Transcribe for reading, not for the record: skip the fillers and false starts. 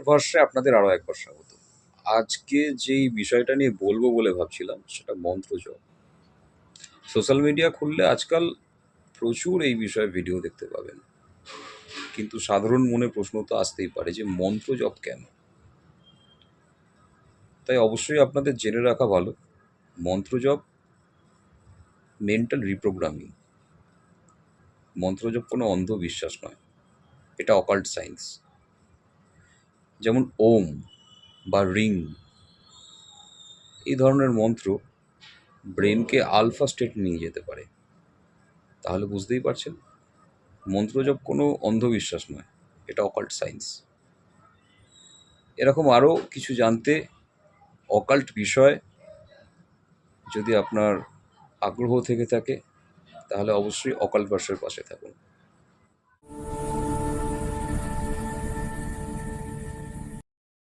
ভার্সে আপনাদের আরো একবার স্বাগত। আজকে যেই বিষয়টা নিয়ে বলবো বলে ভাবছিলাম সেটা মন্ত্রজপ। সোশ্যাল মিডিয়া খুললে আজকাল প্রচুর এই বিষয়ে ভিডিও দেখতে পাবেন। কিন্তু সাধারণ মনে প্রশ্ন তো আসতেই পারে যে মন্ত্রজপ কেন? তাই অবশ্যই আপনাদের জেনে রাখা ভালো, মন্ত্রজপ মেন্টাল রিপ্রোগ্রামিং। মন্ত্রজপ কোনো অন্ধবিশ্বাস নয়, এটা অকাল্ট সায়েন্স। যেমন ওম বা রিং এই ধরনের মন্ত্র ব্রেনকে আলফা স্টেট নিয়ে যেতে পারে। তাহলে বুঝতেই পারছেন, মন্ত্রজপ কোনো অন্ধবিশ্বাস নয়, এটা অকাল্ট সায়েন্স। এরকম আরও কিছু জানতে অকাল্ট বিষয় যদি আপনার আগ্রহ থেকে থাকে তাহলে অবশ্যই অকাল্ট ভার্সের পাশে থাকুন।